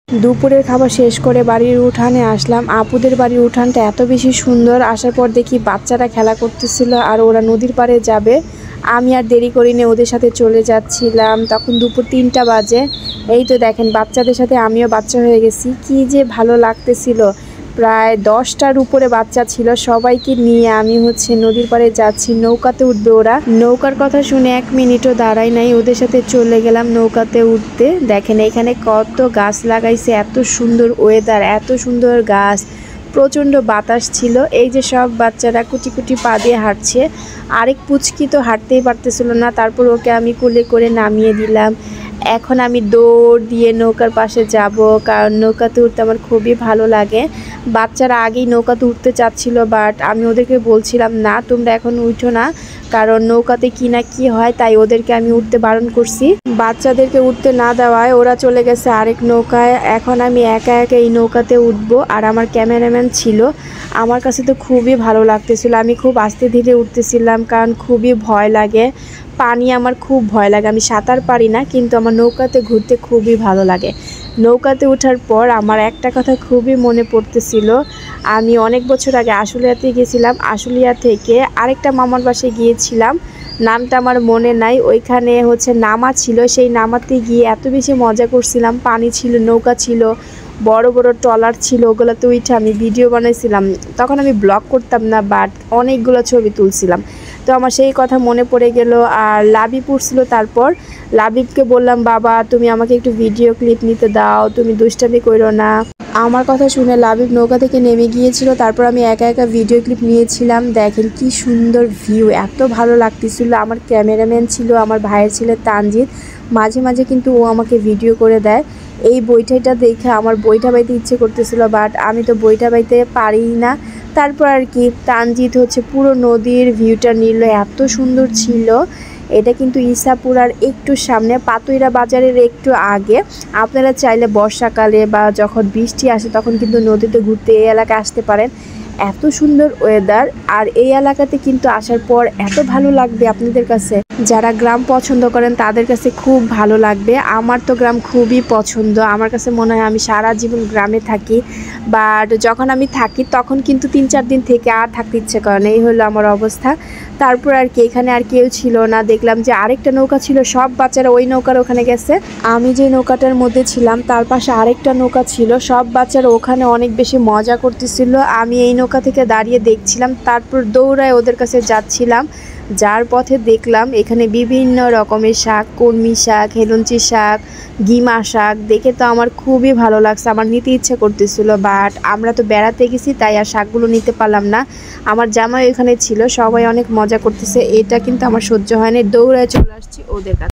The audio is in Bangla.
দুপুরের খাবার শেষ করে বাড়ির উঠানে আসলাম। আপুদের বাড়ির উঠানটা এত বেশি সুন্দর। আসার পর দেখি বাচ্চারা খেলা করতেছিল আর ওরা নদীর পাড়ে যাবে। আমি আর দেরি করিনি, ওদের সাথে চলে যাচ্ছিলাম। তখন দুপুর 3টা বাজে। এই তো দেখেন বাচ্চাদের সাথে আমিও বাচ্চা হয়ে গেছি। কি যে ভালো লাগতেছিল। প্রায় 10টার উপরে বাচ্চা ছিল। সবাইকে নিয়ে আমি নদীর পাড়ে যাচ্ছি। নৌকাতে উঠবে ওরা। নৌকার কথা শুনে 1 মিনিটও দাঁড়াই নাই, ওদের সাথে চলে গেলাম নৌকাতে উঠতে। দেখেন এখানে কত গাছ লাগাইছে, এত সুন্দর ওয়েদার, এত সুন্দর গাছ, প্রচণ্ড বাতাস ছিল। এই যে সব বাচ্চারা কুটি কুটি পা দিয়ে হাঁটছে। আরেক পুচকি তো হাঁটতেই পারতেছিল না, তারপর ওকে আমি কোলে করে নামিয়ে দিলাম। এখন আমি দৌড় দিয়ে নৌকার পাশে যাব, কারণ নৌকাতে উঠতে আমার খুবই ভালো লাগে। বাচ্চারা আগেই নৌকাতে উঠতে চাচ্ছিল, বাট আমি ওদেরকে বলছিলাম না, তোমরা এখন উঠো না, কারণ নৌকাতে কি না কি হয়, তাই ওদেরকে আমি উঠতে বারণ করছি। বাচ্চাদেরকে উঠতে না দেওয়ায় ওরা চলে গেছে আরেক নৌকায়। এখন আমি একা একা এই নৌকাতে উঠবো। আর আমার ক্যামেরাম্যান ছিল। আমার কাছে তো খুবই ভালো লাগতেছিল। আমি খুব আস্তে ধীরে উঠতেছিলাম, কারণ খুবই ভয় লাগে। পানি আমার খুব ভয় লাগে। আমি সাঁতার পারি না, কিন্তু আমার নৌকাতে ঘুরতে খুবই ভালো লাগে। নৌকাতে ওঠার পর আমার একটা কথা খুবই মনে পড়তেছিল। আমি অনেক বছর আগে আশুলিয়াতে গেছিলাম। আশুলিয়া থেকে আরেকটা মামার বাসায় গিয়েছিলাম, নামটা আমার মনে নাই। ওইখানে নামা ছিল। সেই নামাতে গিয়ে এত বেশি মজা করছিলাম। পানি ছিল, নৌকা ছিল, বড় বড় ট্রলার ছিল, ওগুলোতে উঠে আমি ভিডিও বানাইছিলাম। তখন আমি ব্লগ করতাম না, বাট অনেকগুলো ছবি তুলছিলাম। তো আমার সেই কথা মনে পড়ে গেল। আর লাবিব উঠছিল। তারপর লাবিবকে বললাম, বাবা তুমি আমাকে একটু ভিডিও ক্লিপ নিতে দাও, তুমি দুষ্টামি করো না। আমার কথা শুনে লাবিব নৌকা থেকে নেমে গিয়েছিল। তারপর আমি একা একা ভিডিও ক্লিপ নিয়েছিলাম। দেখেন কি সুন্দর ভিউ, এত ভালো লাগতেছিল। আমার ক্যামেরাম্যান ছিল আমার ভাইয়ের ছেলে তানজিৎ। মাঝে মাঝে কিন্তু ও আমাকে ভিডিও করে দেয়। এই বইটাটা দেখে আমার বইটা বাইতে ইচ্ছে করতেছিল, বাট আমি তো বইটা বাইতে পারি না। তারপর আর কি তানজিৎ পুরো নদীর ভিউটা নিল, এত সুন্দর ছিল। এটা কিন্তু ইসাপুরার একটু সামনে, পাতুইরা বাজারের একটু আগে। আপনারা চাইলে বর্ষাকালে বা যখন বৃষ্টি আসে তখন কিন্তু নদীতে ঘুরতে এই এলাকায় আসতে পারেন। এত সুন্দর ওয়েদার। আর এই এলাকাতে কিন্তু আসার পর এত ভালো লাগবে আপনাদের কাছে। যারা গ্রাম পছন্দ করেন তাদের কাছে খুব ভালো লাগবে। আমার তো গ্রাম খুবই পছন্দ। আমার কাছে মনে হয় আমি সারা জীবন গ্রামে থাকি। বাট যখন আমি থাকি তখন কিন্তু 3-4 দিন থেকে আর থাকতে ইচ্ছে করে না। এই হলো আমার অবস্থা। তারপর আর কি এখানে আর কেউ ছিল না। দেখলাম যে আরেকটা নৌকা ছিল, সব বাচ্চারা ওই নৌকার ওখানে গেছে। আমি যে নৌকাটার মধ্যে ছিলাম তার পাশে আরেকটা নৌকা ছিল, সব বাচ্চারা ওখানে অনেক বেশি মজা করতেছিল। আমি এই নৌকা থেকে দাঁড়িয়ে দেখছিলাম, তারপর দৌড়ায় ওদের কাছে যাচ্ছিলাম। যার পথে দেখলাম এখানে বিভিন্ন রকমের শাক, কলমি শাক, হেলঞ্চি শাক, গিমা শাক, দেখে তো আমার খুবই ভালো লাগছে। আমার নিতে ইচ্ছে করতেছিল, বাট আমরা তো বেড়াতে গেছি তাই আর শাকগুলো নিতে পারলাম না। আমার জামাই এখানে ছিল, সবাই অনেক মজা করতেছে। এটা কিন্তু আমার সহ্য হয়নি, দৌড়ায় চলে আসছি ওদের কাছে।